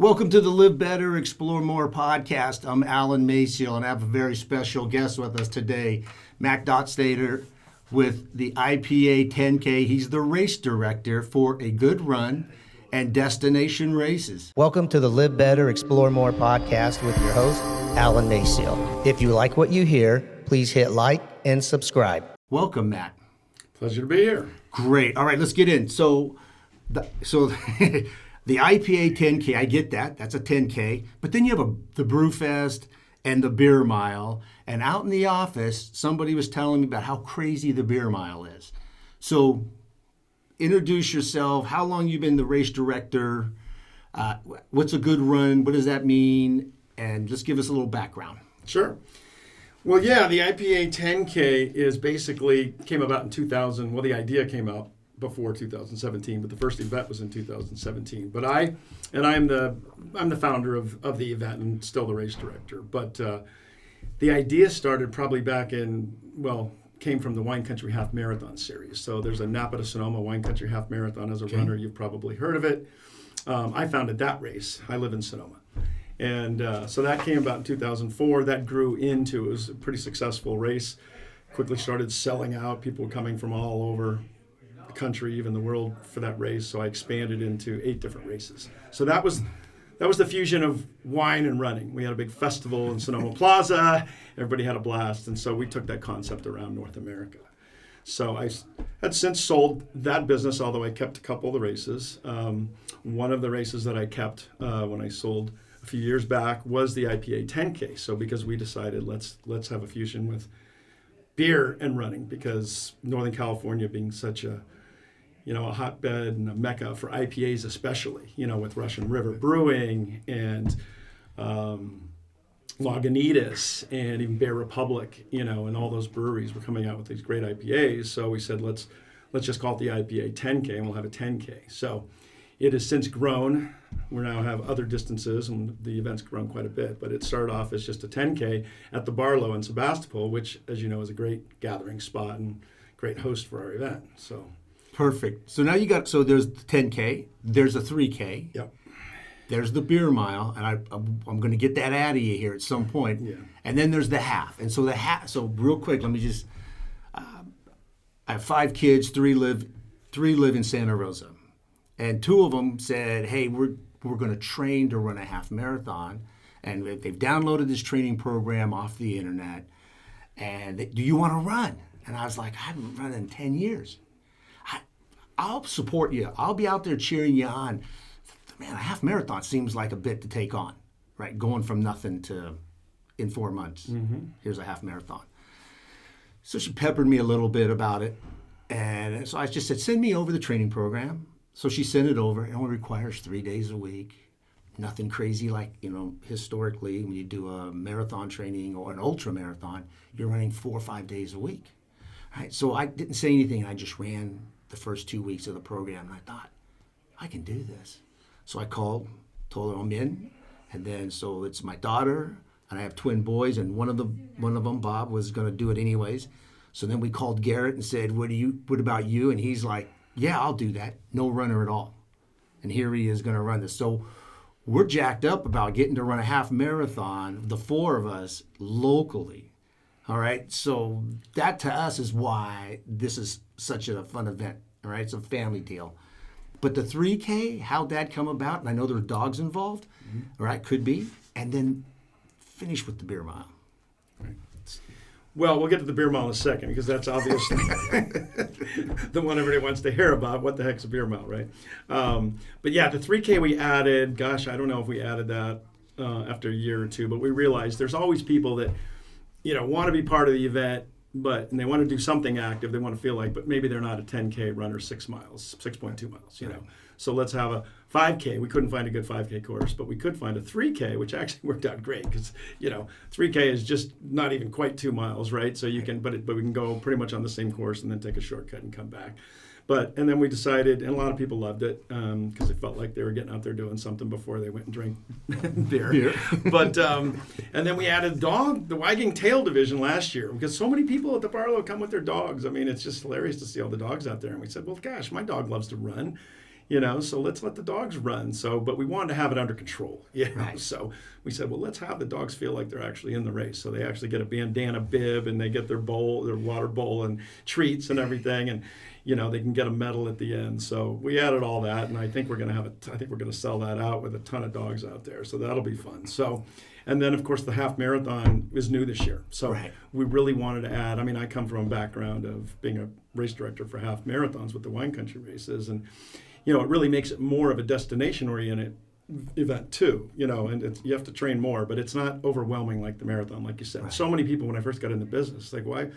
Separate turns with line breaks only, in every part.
Welcome to the Live Better, Explore More podcast. I'm Alan Maciel, and I have a very special guest with us today, Matt Dockstader with the IPA 10K. He's the race director for A Good Run and Destination Races. Welcome to the Live Better, Explore More podcast with your host, Alan Maciel. If you like what you hear, please hit like and subscribe. Welcome, Matt.
Pleasure to be here.
Great. All right, let's get in. The IPA 10K, I get that. That's a 10K. But then you have the Brewfest and the Beer Mile. And out in the office, somebody was telling me about how crazy the Beer Mile is. So introduce yourself. How long you been the race director? What's a good run? What does that mean? And just give us a little background.
Sure. Well, yeah, the IPA 10K is basically came about in 2000. Well, the idea came out before 2017, but the first event was in 2017. But I'm the founder of the event and still the race director. But the idea started probably back came from the Wine Country Half Marathon series. So there's a Napa to Sonoma Wine Country Half Marathon. As a runner, you've probably heard of it. I founded that race. I live in Sonoma. And so that came about in 2004. That grew into, it was a pretty successful race. Quickly started selling out. People were coming from all over the country, even the world, for that race. So I expanded into 8 different races. So that was the fusion of wine and running. We had a big festival in Sonoma Plaza. Everybody had a blast. And so we took that concept around North America. So I had since sold that business, although I kept a couple of the races. One of the races that I kept when I sold a few years back was the IPA 10K. So because we decided let's have a fusion with beer and running, because Northern California being such a hotbed and a mecca for IPAs, especially, with Russian River Brewing and Lagunitas and even Bear Republic, and all those breweries were coming out with these great IPAs. So we said, let's just call it the IPA 10K, and we'll have a 10K. So it has since grown. We now have other distances, and the event's grown quite a bit. But it started off as just a 10K at the Barlow in Sebastopol, which, as you know, is a great gathering spot and great host for our event. So
perfect. So now there's the 10K, there's a 3K.
Yep. There's
the Beer Mile, and I'm going to get that out of you here at some point.
Yeah.
And then there's the half. And so so real quick, let me just, I have 5 kids, 3 live in Santa Rosa. And 2 of them said, hey, we're going to train to run a half marathon. And they've downloaded this training program off the internet. And do you want to run? And I was like, I haven't run in 10 years. I'll support you. I'll be out there cheering you on. Man, a half marathon seems like a bit to take on, right? Going from nothing to in 4 months. Mm-hmm. Here's a half marathon. So she peppered me a little bit about it. And so I just said, send me over the training program. So she sent it over. It only requires 3 days a week. Nothing crazy like, historically when you do a marathon training or an ultra marathon, you're running 4 or 5 days a week. Right? So I didn't say anything. I just ran the first 2 weeks of the program, and I thought, I can do this. So I called, told her I'm in, and then so it's my daughter, and I have twin boys, and one of them, Bob, was going to do it anyways. So then we called Garrett and said, what about you? And he's like, yeah, I'll do that. No runner at all. And here he is going to run this. So we're jacked up about getting to run a half marathon, the 4 of us, locally. All right, so that to us is why this is such a fun event. All right, it's a family deal. But the 3K, how'd that come about? And I know there are dogs involved, all right, could be. And then finish with the Beer Mile.
Right. Well, we'll get to the Beer Mile in a second, because that's obviously the one everybody wants to hear about. What the heck's a Beer Mile, right? But yeah, the 3K we added, gosh, I don't know if we added that after a year or 2, but we realized there's always people that want to be part of the event, and they want to do something active. They want to feel like, but maybe they're not a 10K runner, 6 miles, 6.2 miles,
Right.
So let's have a 5K. We couldn't find a good 5K course, but we could find a 3K, which actually worked out great, because 3K is just not even quite 2 miles, right? So you can, but we can go pretty much on the same course and then take a shortcut and come back. And then we decided, and a lot of people loved it, because they felt like they were getting out there doing something before they went and drank beer. But and then we added the wagging tail division last year, because so many people at the Barlow come with their dogs. I mean, it's just hilarious to see all the dogs out there. And we said, well, gosh, my dog loves to run. so let's let the dogs run. So, but we wanted to have it under control,
Right.
So we said, well, let's have the dogs feel like they're actually in the race. So they actually get a bandana bib, and they get their bowl, their water bowl, and treats and everything, and they can get a medal at the end. So we added all that, and I think we're going to sell that out with a ton of dogs out there. So that'll be fun. So, and then of course the half marathon is new this year. So
Right.
we really wanted to add. I mean, I come from a background of being a race director for half marathons with the wine country races, and it really makes it more of a destination-oriented event too, and you have to train more, but it's not overwhelming like the marathon, like you said.
Right.
So many people, when I first got into business, like, why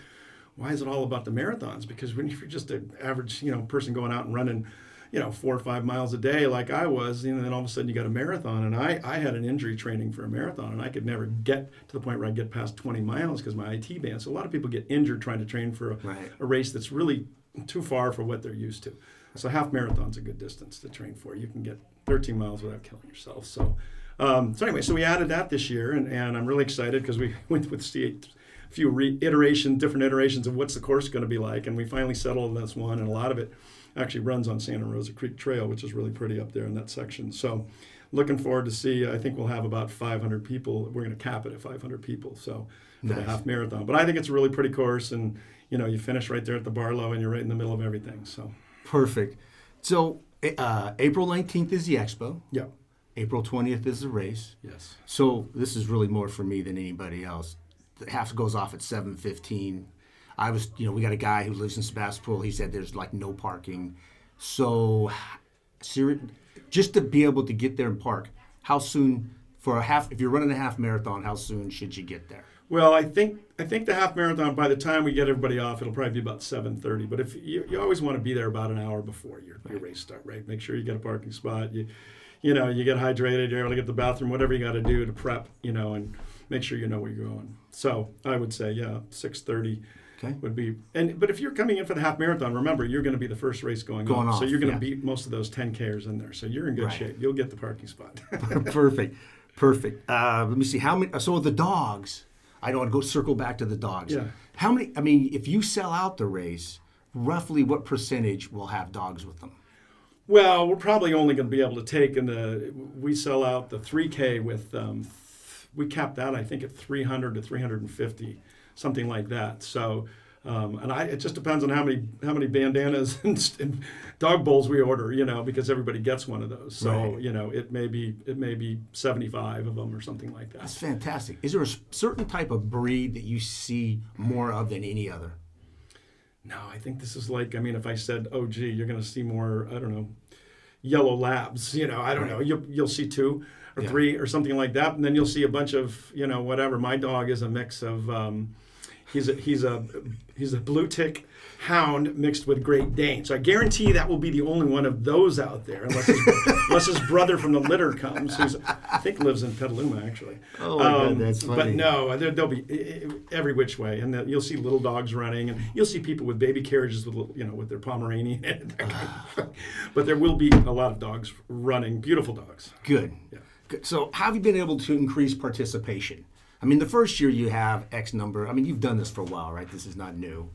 is it all about the marathons? Because when you're just an average, person going out and running, 4 or 5 miles a day like I was, then all of a sudden you got a marathon, and I had an injury training for a marathon, and I could never get to the point where I get past 20 miles because my IT band. So a lot of people get injured trying to train for
Right.
a race that's really too far for what they're used to. So half marathon's a good distance to train for. You can get 13 miles without killing yourself. So anyway, so we added that this year, and I'm really excited because we went with a few different iterations of what's the course going to be like, and we finally settled on this one, and a lot of it actually runs on Santa Rosa Creek Trail, which is really pretty up there in that section. So looking forward to see. I think we'll have about 500 people. We're going to cap it at 500 people. So for the half marathon, but I think it's a really pretty course, and you finish right there at the Barlow, and you're right in the middle of everything. So.
Perfect. So April 19th is the expo.
Yeah.
April 20th is the race.
Yes.
So this is really more for me than anybody else. The half goes off at 7:15. We got a guy who lives in Sebastopol. He said there's like no parking. So just to be able to get there and park, how soon if you're running a half marathon, how soon should you get there?
Well, I think the half marathon, by the time we get everybody off, it'll probably be about 7:30. But if you always want to be there about an hour before your race start, right? Make sure you get a parking spot. You get hydrated. You're able to get to the bathroom, whatever you got to do to prep, and make sure you know where you're going. So I would say, 6:30 would be. But if you're coming in for the half marathon, remember you're going to be the first race going off. So you're going to beat most of those 10Kers in there. So you're in good shape. You'll get the parking spot.
Perfect. Let me see how many. So the dogs. I don't want to go circle back to the dogs.
Yeah.
How many? I mean, if you sell out the race, roughly what percentage will have dogs with them?
Well, we're probably only going to be able to take we sell out the 3K with, we cap that I think at 300 to 350, something like that. So, it just depends on how many bandanas and dog bowls we order, because everybody gets one of those. So,
Right.
it may be 75 of them or something like that.
That's fantastic. Is there a certain type of breed that you see more of than any other?
No, I think this is like, if I said, oh, gee, you're going to see more, I don't know, yellow labs, I don't know. You'll see 2 or 3 or something like that. And then you'll see a bunch of, whatever. My dog is a mix of, he's a blue tick hound mixed with Great Dane. So I guarantee that will be the only one of those out there, unless his brother from the litter comes, who I think lives in Petaluma, actually.
Oh, my God, that's funny.
But no, there'll be every which way, and you'll see little dogs running, and you'll see people with baby carriages with their Pomeranian, and that kind of thing. But there will be a lot of dogs running, beautiful dogs.
Good.
Yeah.
Good. So how have you been able to increase participation? I mean, the first year you have X number. I mean, you've done this for a while, right? This is not new,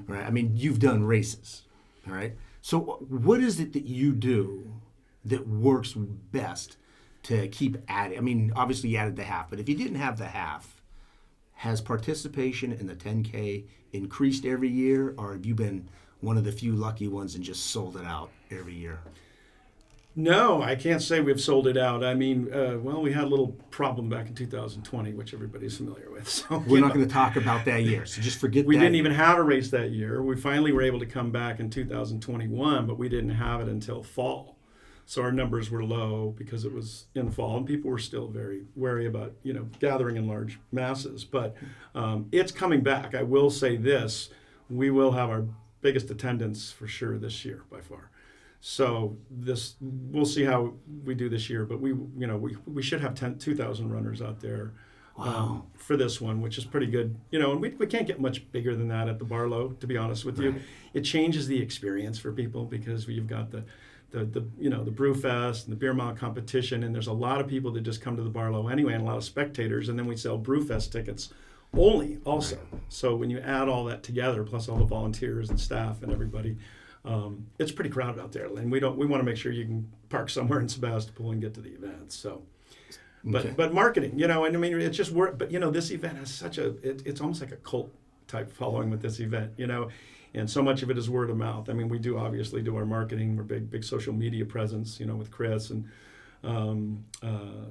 right? I mean, you've done races, all right? So what is it that you do that works best to keep adding? I mean, obviously you added the half, but if you didn't have the half, has participation in the 10K increased every year, or have you been one of the few lucky ones and just sold it out every year?
No, I can't say we've sold it out. I mean, we had a little problem back in 2020, which everybody's familiar with. So
We're not going to talk about that year, so just forget
we
that.
didn't even have a race that year. We finally were able to come back in 2021, but we didn't have it until fall. So our numbers were low because it was in fall, and people were still very wary about, gathering in large masses. But it's coming back. I will say this: we will have our biggest attendance for sure this year by far. So we'll see how we do this year, but we should have 2,000 runners out there for this one, which is pretty good. And we can't get much bigger than that at the Barlow, to be honest with you. It changes the experience for people because you've got the brew fest and the beer mile competition, and there's a lot of people that just come to the Barlow anyway, and a lot of spectators, and then we sell brew fest tickets only also. So when you add all that together, plus all the volunteers and staff and everybody, it's pretty crowded out there, and we want to make sure you can park somewhere in Sebastopol and get to the event. So, but marketing, and I mean it's just work. But this event has it's almost like a cult type following with this event, and so much of it is word of mouth. I mean, we do obviously do our marketing, we're big social media presence, with Chris, and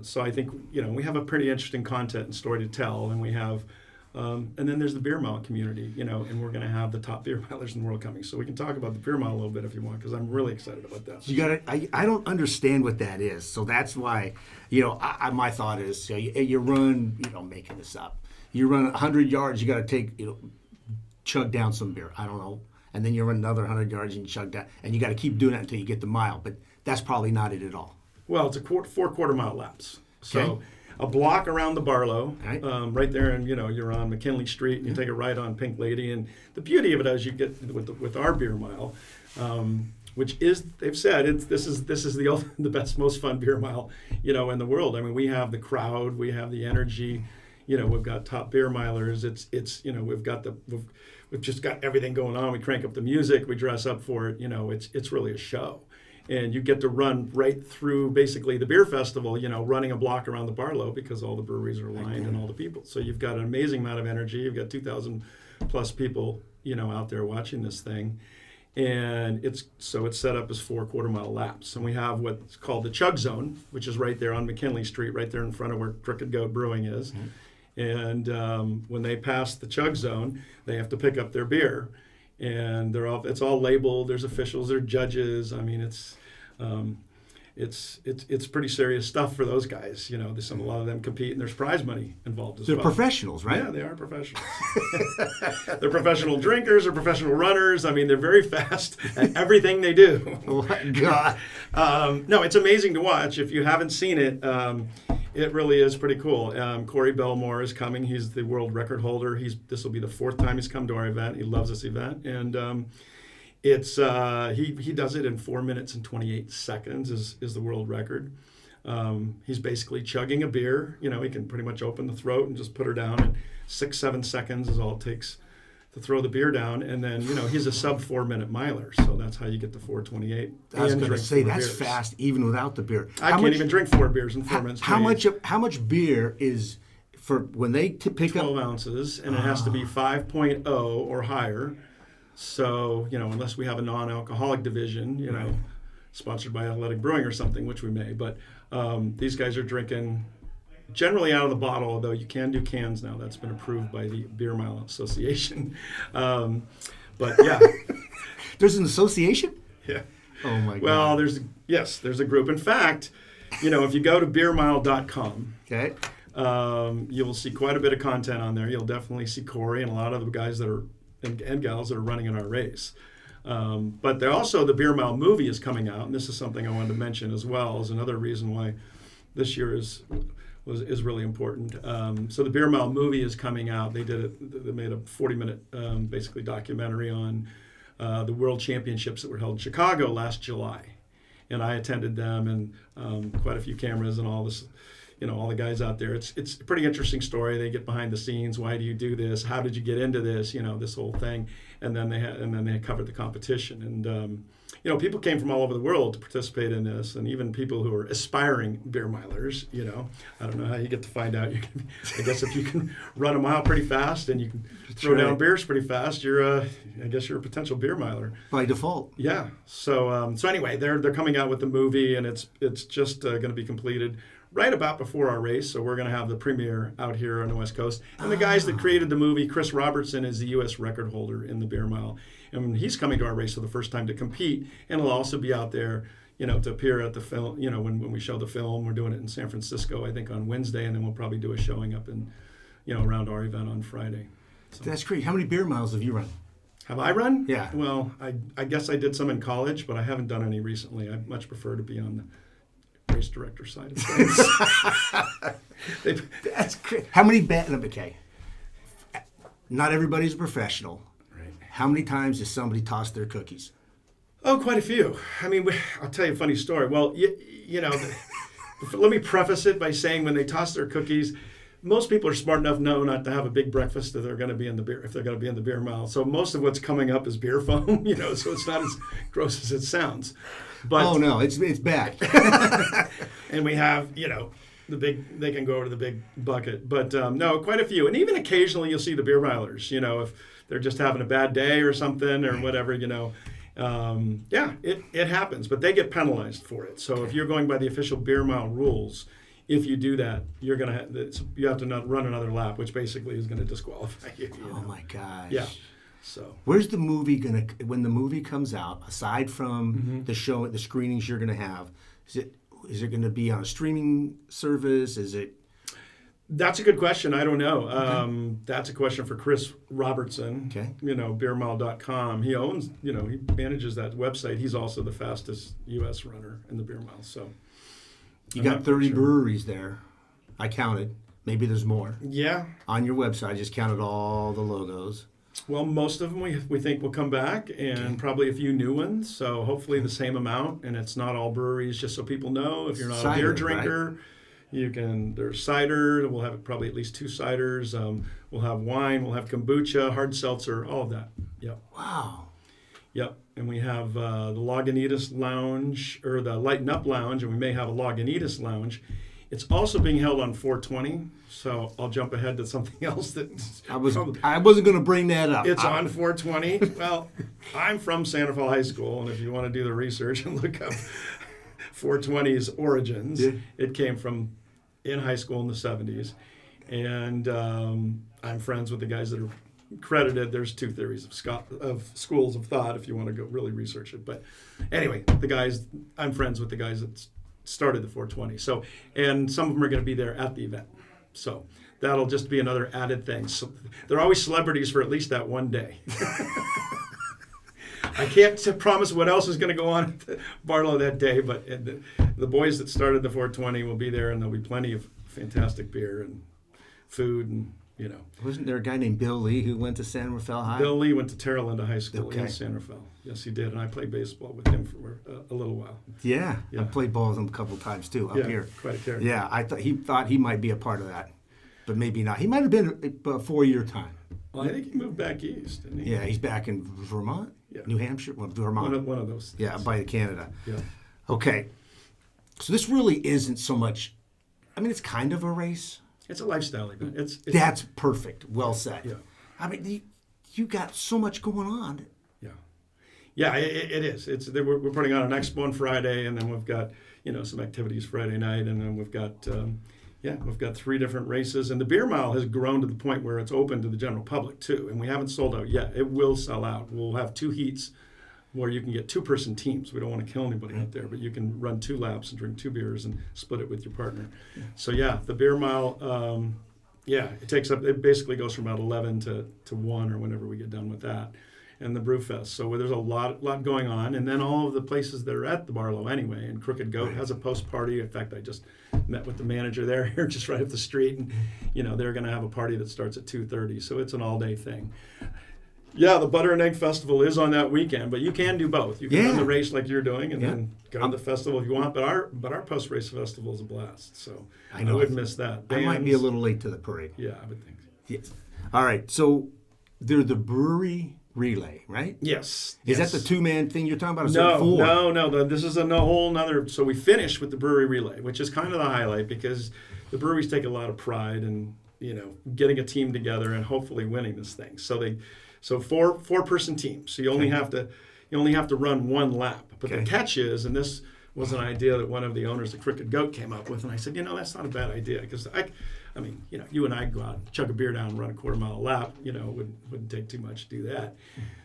so I think we have a pretty interesting content and story to tell, and we have. And then there's the beer mile community, and we're going to have the top beer milers in the world coming. So we can talk about the beer mile a little bit if you want, because I'm really excited about that.
You got I don't understand what that is, so that's why, my thought is, you run, making this up. You run 100 yards, you got to take, chug down some beer. I don't know, and then you run another 100 yards and you chug down, and you got to keep doing that until you get the mile. But that's probably not it at all.
Well, it's 4 quarter-mile laps. So.
Okay.
A block around the Barlow,
right,
right there, and you're on McKinley Street, and you take a right on Pink Lady. And the beauty of it is you get with our beer mile, which is, they've said this is the best, most fun beer mile in the world. I mean, we have the crowd, we have the energy, we've got top beer milers. It's we've just got everything going on. We crank up the music, we dress up for it. It's really a show. And you get to run right through basically the beer festival, running a block around the Barlow because all the breweries are aligned and all the people. So you've got an amazing amount of energy. You've got 2,000 plus people, out there watching this thing. And it's set up as 4 quarter-mile laps. And we have what's called the Chug Zone, which is right there on McKinley Street, right there in front of where Crooked Goat Brewing is. Mm-hmm. And when they pass the Chug Zone, they have to pick up their beer. And it's all labeled. There's officials, there's judges. I mean, it's pretty serious stuff for those guys. A lot of them compete, and there's prize money involved as well.
They're professionals, right?
Yeah, they are professionals. They're professional drinkers, they're professional runners. I mean, they're very fast at everything they do.
Oh my God!
No, it's amazing to watch. If you haven't seen it, it really is pretty cool. Corey Belmore is coming. He's the world record holder. This will be the 4th time he's come to our event. He loves this event, and it's he does it in 4 minutes and 28 seconds is the world record. He's basically chugging a beer. He can pretty much open the throat and just put her down. And 6-7 seconds is all it takes to throw the beer down. And then he's a sub 4 minute miler, so that's how you get to 4:28.
I was going to say that's beers. Fast even without the beer.
I can't even drink 4 beers in 4 minutes.
How much beer is for when they pick
12
up?
ounces, and it has to be 5.0 or higher. So, unless we have a non-alcoholic division,
right,
sponsored by Athletic Brewing or something, which we may. But these guys are drinking generally out of the bottle, although you can do cans now. That's been approved by the Beer Mile Association. But, yeah.
There's an association?
Yeah.
Oh, my God.
Well, there's a group. In fact, if you go to beermile.com,
okay,
you'll see quite a bit of content on there. You'll definitely see Corey and a lot of the guys that are and gals that are running in our race. But the Beer Mile movie is coming out, and this is something I wanted to mention as well as another reason why this year is really important. So the Beer Mile movie is coming out. They made a 40-minute basically documentary on the World Championships that were held in Chicago last July, and I attended them, and quite a few cameras and all this. All the guys out there. It's a pretty interesting story. They get behind the scenes. Why do you do this? How did you get into this? This whole thing. And then they covered the competition. And people came from all over the world to participate in this, and even people who are aspiring beer milers. I don't know how you get to find out. I guess if you can run a mile pretty fast and you can throw down beers pretty fast, you're a potential beer miler
by default.
Yeah. So anyway, they're coming out with the movie, and it's just going to be completed right about before our race, so we're going to have the premiere out here on the West Coast. And the guys that created the movie, Chris Robertson, is the U.S. record holder in the beer mile. And he's coming to our race for the first time to compete, and he'll also be out there, to appear at the film, when we show the film. We're doing it in San Francisco, I think, on Wednesday, and then we'll probably do a showing up in, around our event on Friday. So.
That's great. How many beer miles have you run?
Have I run?
Yeah.
Well, I guess I did some in college, but I haven't done any recently. I much prefer to be on the race director side of things.
That's great. How many okay. Not everybody's a professional.
Right.
How many times does somebody toss their cookies?
Oh, quite a few. I mean, I'll tell you a funny story. Well, let me preface it by saying when they toss their cookies, most people are smart enough know not to have a big breakfast if they're going to be in the beer mile. So most of what's coming up is beer foam, so it's not as gross as it sounds. But
oh no, it's bad.
and we have, they can go over to the big bucket. But no, quite a few. And even occasionally you'll see the beer milers, if they're just having a bad day or something or whatever, it happens. But they get penalized for it. So if you're going by the official beer mile rules, if you do that, you have to not run another lap, which basically is going to disqualify you.
Oh my gosh.
Yeah. So
where's the movie when the movie comes out, aside from the screenings you're gonna have, is it gonna be on a streaming service? Is it?
That's a good question. I don't know. That's a question for Chris Robertson.
Okay.
Beermile.com. He owns, he manages that website. He's also the fastest U.S. runner in the beer mile. So
you got 30 breweries there. I counted. Maybe there's more.
Yeah.
On your website, I just counted all the logos.
Well, most of them we think will come back, and probably a few new ones. So hopefully the same amount, and it's not all breweries. Just so people know, if you're not a beer drinker, right? There's cider. We'll have probably at least 2 ciders. We'll have wine. We'll have kombucha, hard seltzer, all of that. Yep.
Wow.
Yep. And we have the Lagunitas Lounge, or the Lighten Up Lounge, and we may have a Lagunitas Lounge. It's also being held on 420, so I'll jump ahead to something else that
I wasn't going to bring that up.
It's on 420. Well, I'm from Santa Fe High School, and if you want to do the research and look up 420's origins, it came from in high school in the 70s, and I'm friends with the guys that are credited. There's 2 theories of schools of thought if you want to go really research it. But anyway, I'm friends with the guys that started the 420. So, and some of them are going to be there at the event. So that'll just be another added thing. So they're always celebrities for at least that one day. I can't promise what else is going to go on at Barlow that day, but the boys that started the 420 will be there, and there'll be plenty of fantastic beer and food and.
Wasn't there a guy named Bill Lee who went to San Rafael High?
Bill Lee went to Terra Linda High School in San Rafael. Yes, he did, and I played baseball with him for a little while.
Yeah. I played ball with him a couple of times too up here.
Quite a character.
Yeah, I thought he might be a part of that, but maybe not. He might have been a 4-year time.
Well, I think he moved back east, didn't he?
Yeah, he's back in Vermont, New Hampshire, Vermont.
One of those.
Yeah, by Canada.
Yeah.
Okay, so this really isn't so much. I mean, it's kind of a race.
It's a lifestyle event.
That's perfect. Well said.
Yeah.
I mean, you got so much going on.
Yeah. Yeah, it is. We're putting on an expo on Friday, and then we've got some activities Friday night, and then we've got 3 different races, and the beer mile has grown to the point where it's open to the general public too, and we haven't sold out yet. It will sell out. We'll have 2 heats where you can get 2-person teams. We don't want to kill anybody out there, but you can run 2 laps and drink 2 beers and split it with your partner. Yeah. So the beer mile, it basically goes from about 11 to 1 or whenever we get done with that, and the Brew Fest. So there's a lot going on, and then all of the places that are at the Barlow anyway. And Crooked Goat has a post party. In fact, I just met with the manager there here, just right up the street, and they're going to have a party that starts at 2:30. So it's an all-day thing. Yeah, the Butter and Egg Festival is on that weekend, but you can do both. You can run the race like you're doing, and then go to the festival if you want. But our post-race festival is a blast, so I wouldn't miss that.
I might be a little late to the parade.
Yeah, I would think.
Yes. All right, so they're the brewery relay, right?
Yes.
Is that the 2-man thing you're talking about? Or
No. This is a whole nother. So we finish with the brewery relay, which is kind of the highlight because the breweries take a lot of pride in getting a team together and hopefully winning this thing. So 4-person teams. So you only have to run 1 lap. But the catch is, and this was an idea that one of the owners of Crooked Goat came up with, and I said, that's not a bad idea because I mean, you and I go out, chug a beer down, and run a quarter-mile lap. Wouldn't take too much to do that.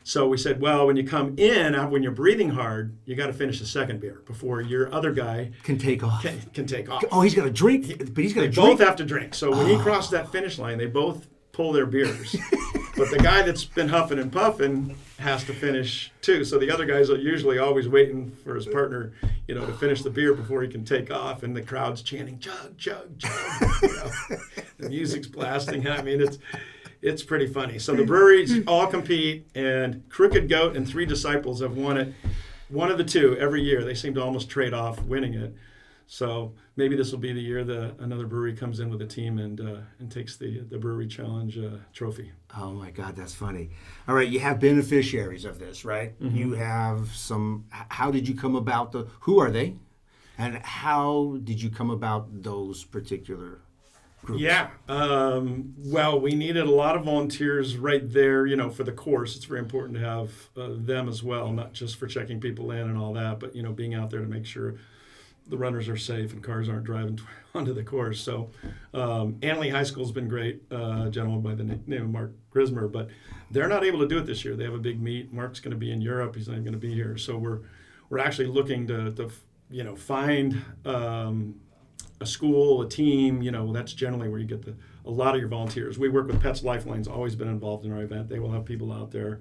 So we said, well, when you come in, when you're breathing hard, you got to finish the second beer before your other guy
can take off.
Can take off.
Oh, he's got to drink, but he's got to drink.
They both have to drink. So when he crossed that finish line, they both pull their beers. But the guy that's been huffing and puffing has to finish too. So the other guys are usually always waiting for his partner, to finish the beer before he can take off. And the crowd's chanting, chug, chug, chug. The music's blasting. I mean, it's pretty funny. So the breweries all compete, and Crooked Goat and 3 Disciples have won it. One of the 2 every year. They seem to almost trade off winning it. So maybe this will be the year that another brewery comes in with a team and takes the Brewery Challenge trophy.
Oh my God, that's funny. All right, you have beneficiaries of this, right?
Mm-hmm.
You have some. How did you come about who are they? And how did you come about those particular groups?
Yeah. Well, we needed a lot of volunteers right there, for the course. It's very important to have them as well, not just for checking people in and all that, but, being out there to make sure the runners are safe and cars aren't driving onto the course. So Anley High School's been great, a gentleman by the name of Mark Grismer, but they're not able to do it this year. They have a big meet. Mark's going to be in Europe. He's not going to be here. So we're actually looking to find a school, a team. That's generally where you get a lot of your volunteers. We work with Pets Lifeline's always been involved in our event. They will have people out there,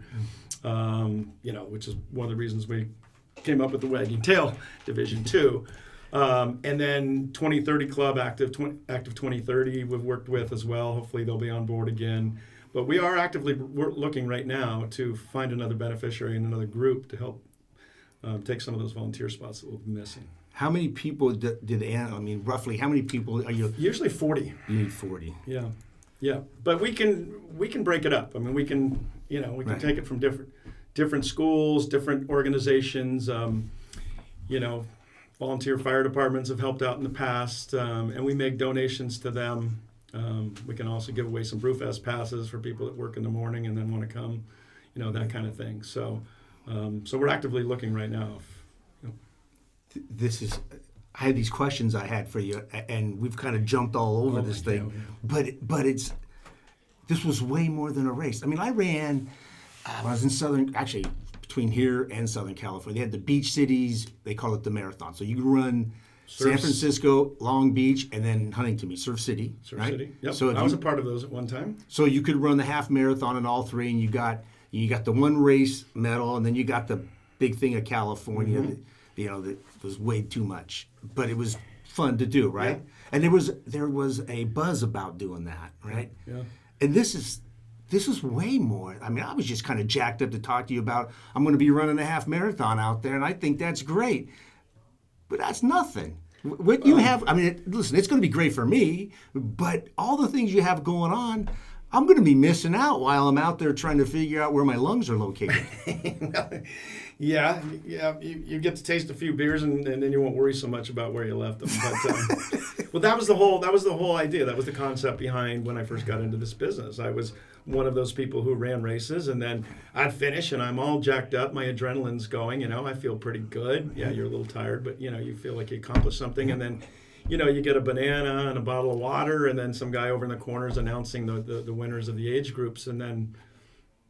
which is one of the reasons we came up with the Wagging Tail Division 2. And then 2030 Club, Active 2030, we've worked with as well. Hopefully they'll be on board again. But we are actively looking right now to find another beneficiary and another group to help take some of those volunteer spots that we'll be missing.
How many people roughly how many people are you?
Usually 40.
You need 40.
Yeah. But we can break it up. I mean, we can
Right.
take it from different schools, different organizations. Volunteer fire departments have helped out in the past, and we make donations to them. We can also give away some Brewfest passes for people that work in the morning and then want to come, that kind of thing. So we're actively looking right now.
I had these questions I had for you, and we've kind of jumped all over this thing.
Yeah.
But this was way more than a race. I mean, I ran when I was in between here and Southern California. They had the beach cities. They call it the marathon. So you could run San Francisco, Long Beach, and then Huntington Beach, Surf City.
Surf
right?
City. Yep.
So
I was a part of those at one time.
So you could run the half marathon in all three, and you got the one race medal, and then you got the big thing of California.
Mm-hmm.
That was way too much, but it was fun to do, right?
Yeah.
And there was a buzz about doing that, right?
Yeah.
And this is way more. I mean, I was just kind of jacked up to talk to you about I'm going to be running a half marathon out there, and I think that's great, but that's nothing. What you have, listen, it's going to be great for me, but all the things you have going on, I'm going to be missing out while I'm out there trying to figure out where my lungs are located.
Yeah. You get to taste a few beers, and then you won't worry so much about where you left them. But well, that was the whole idea. That was the concept behind when I first got into this business. I was one of those people who ran races, and then I'd finish, and I'm all jacked up. My adrenaline's going. I feel pretty good. Yeah, you're a little tired, but you feel like you accomplished something, and then. You get a banana and a bottle of water, and then some guy over in the corner is announcing the winners of the age groups, and then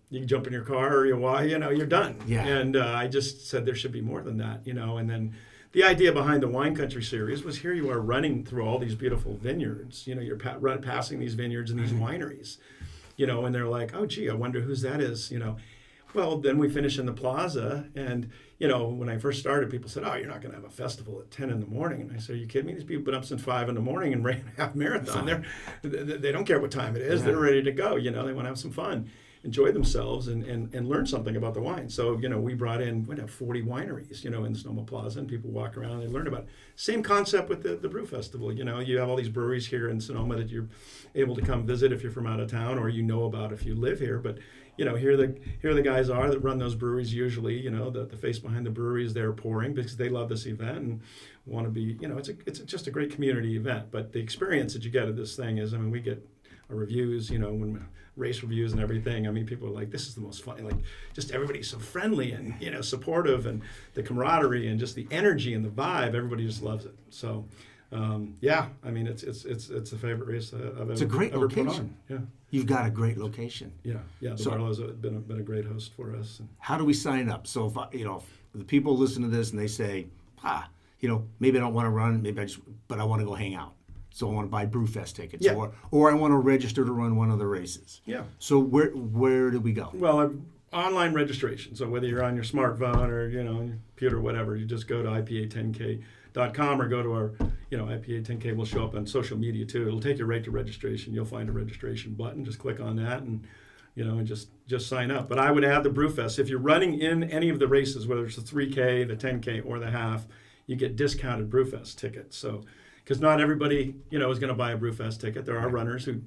you jump in your car or you're done.
Yeah.
And I just said there should be more than that, and then the idea behind the Wine Country series was here you are running through all these beautiful vineyards. You're passing these vineyards and these wineries, and they're like, oh, gee, I wonder whose that is, Well, then we finish in the plaza, and when I first started, people said, "Oh, you're not going to have a festival at 10 in the morning." And I said, "Are you kidding me? These people been up since 5 in the morning and ran a half marathon. They don't care what time it is. Yeah. They're ready to go. They want to have some fun, enjoy themselves, and learn something about the wine." So we brought in, we had 40 wineries, in Sonoma Plaza, and people walk around and learn about it. Same concept with the Brew Festival. You have all these breweries here in Sonoma that you're able to come visit if you're from out of town, or about if you live here, but. Here the guys are that run those breweries usually, the face behind the brewery is there pouring because they love this event and want to be, it's just a great community event. But the experience that you get at this thing is, we get our reviews, when race reviews and everything. People are like, this is the most fun. Like, just everybody's so friendly and, supportive, and the camaraderie and just the energy and the vibe, everybody just loves it. So, it's a favorite race I've
it's a great
ever
location.
put on. Yeah.
You've got a great location.
Yeah. The Barlow's been a great host for us.
How do we sign up? So if the people listen to this and they say, maybe I don't want to run, but I want to go hang out. So I want to buy Brewfest tickets, or I want to register to run one of the races. Yeah. So where do we go?
Well, online registration. So whether you're on your smartphone or your computer or whatever, you just go to IPA10K.com or go to our IPA 10K will show up on social media too. It'll take you right to registration. You'll find a registration button. Just click on that and and just sign up. But I would add the Brewfest. If you're running in any of the races, whether it's the 3K, the 10K, or the half, you get discounted Brewfest tickets. So, because not everybody, is going to buy a Brewfest ticket. There are runners who,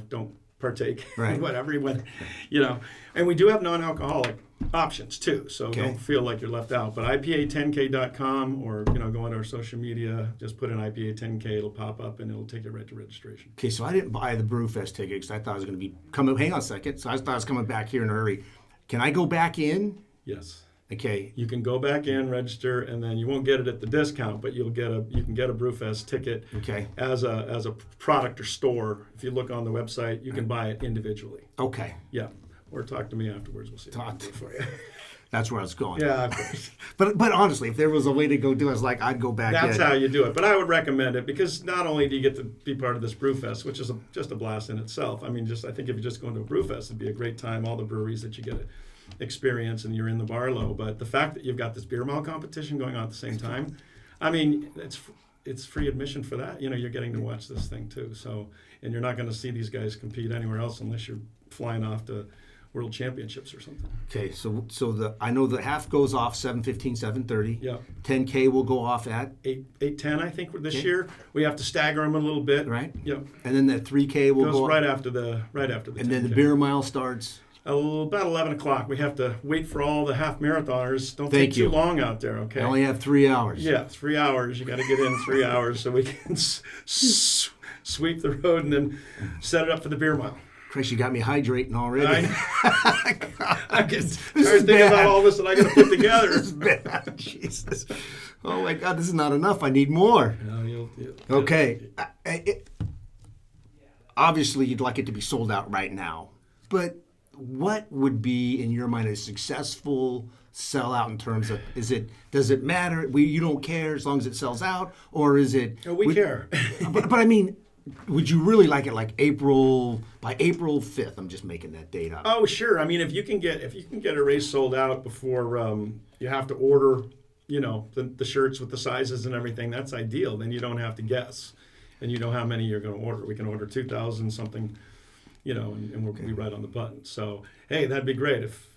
don't partake,
Right.
whatever, and we do have non-alcoholic options too. So
Okay.
don't feel like you're left out. But IPA10K.com or, go on our social media, just put in IPA 10K, it'll pop up and it'll take you right to registration.
Okay, so I didn't buy the Brewfest ticket because I thought I was going to be coming. Hang on a second. So I thought I was coming back here in a hurry. Can I go back in?
Yes.
Okay.
You can go back in, register, and then you won't get it at the discount, but you can get a Brewfest ticket
Okay.
as a product or store. If you look on the website, you can buy it individually.
Okay.
Yeah. Or talk to me afterwards. We'll see.
Talk to-
for you.
That's where I was going.
Yeah, of course.
But honestly, if there was a way to go do it, I was like, I'd go back
That's
in.
how you do it. But I would recommend it because not only do you get to be part of this Brewfest, which is just a blast in itself. I mean, I think if you're just going to a Brewfest, it'd be a great time. All the breweries that you get to experience, and you're in the Barlow. But the fact that you've got this beer mile competition going on at the same time, I mean, it's free admission for that. You're getting to watch this thing too. So, and you're not going to see these guys compete anywhere else unless you're flying off to World Championships or something.
Okay, so I know the half goes off 7:15, 7:30.
Yeah.
10K will go off at
8:10, I think, this
Okay.
year. We have to stagger them a little bit.
right,
Yep.
and then that 3K will
Goes
go
right
off,
after the
and then the
10K.
beer mile starts.
About 11 o'clock. We have to wait for all the half marathoners. Don't
Thank
take
you.
too long out there, okay?
I only have 3 hours.
Yeah, 3 hours. You got to get in 3 hours so we can sweep the road and then set it up for the beer mile.
Chris, you got me hydrating already.
I get
is
tired thinking
bad.
about all this that I got to put together.
This is bad. Jesus. Oh my God, this is not enough. I need more.
No, you'll
Okay. Obviously, you'd like it to be sold out right now, but what would be, in your mind, a successful sellout in terms of, does it matter? You don't care as long as it sells out, or is it?
Oh, we care.
but I mean, would you really like it like by April 5th? I'm just making that date up.
Oh, sure. I mean, if you can get a race sold out before you have to order, the shirts with the sizes and everything, that's ideal. Then you don't have to guess, and you know how many you're going to order. We can order 2,000 something, and we'll be right on the button. So, hey, that'd be great if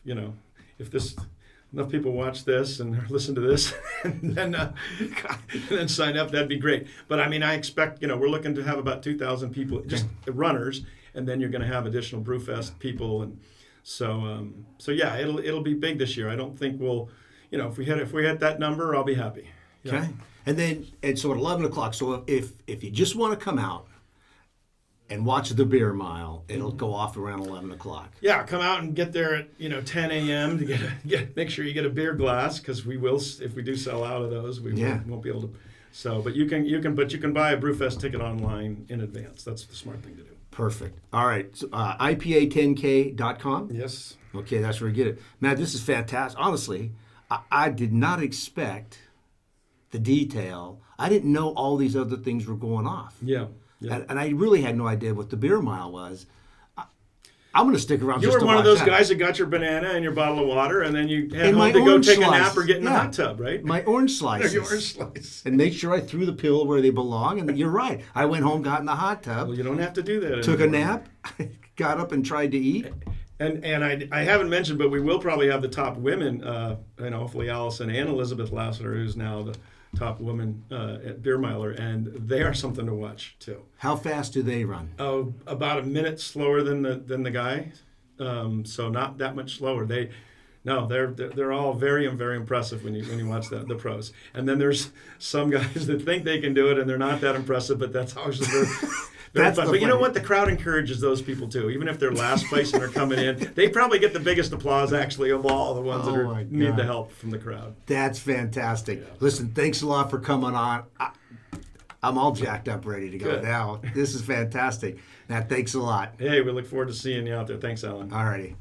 enough people watch this and listen to this and then sign up, that'd be great. But I mean, I expect, we're looking to have about 2,000 people, just runners, and then you're going to have additional Brewfest people. And so yeah, it'll be big this year. I don't think we'll, if we hit that number, I'll be happy. Yeah.
Okay. And so at 11 o'clock, so if you just want to come out and watch the beer mile, it'll go off around 11 o'clock.
Yeah, come out and get there at 10 a.m. to make sure you get a beer glass, because we will, if we do sell out of those, we won't be able to. So, but you can buy a Brewfest ticket online in advance. That's the smart thing to do.
Perfect. All right. So, IPA10K.com.
Yes.
Okay, that's where you get it. Matt, this is fantastic. Honestly, I did not expect the detail. I didn't know all these other things were going off.
Yeah. Yeah.
And I really had no idea what the beer mile was. I'm going to stick around
You
just
were
to
one of
watch
those
that.
guys that got your banana and your bottle of water, and then you had
And my
home to go
orange
take a
slice.
nap or get in the
Yeah.
hot tub, right?
My orange slices.
Your orange slice.
And make sure I threw the pill where they belong. And you're right. I went home, got in the hot tub,
Well, you don't have to do that
took a
anymore.
nap, got up and tried to eat.
And I haven't mentioned, but we will probably have the top women, hopefully Allison and Elizabeth Lassiter, who's now the top woman at Beer Miler, and they are something to watch too.
How fast do they run?
Oh, about a minute slower than the guy, so not that much slower. They're all very, very impressive when you watch the pros. And then there's some guys that think they can do it and they're not that impressive, but that's always very
That's
fun.
the
But you know
funny-
what? The crowd encourages those people too. Even if they're last place and they're coming in, they probably get the biggest applause actually of all the ones that
Oh, my
need
God.
the help from the crowd.
That's fantastic.
Yeah.
Listen, thanks a lot for coming on. I'm all jacked up, ready to go
Good.
now. This is fantastic. Matt, thanks a lot.
Hey, we look forward to seeing you out there. Thanks, Alan.
All righty.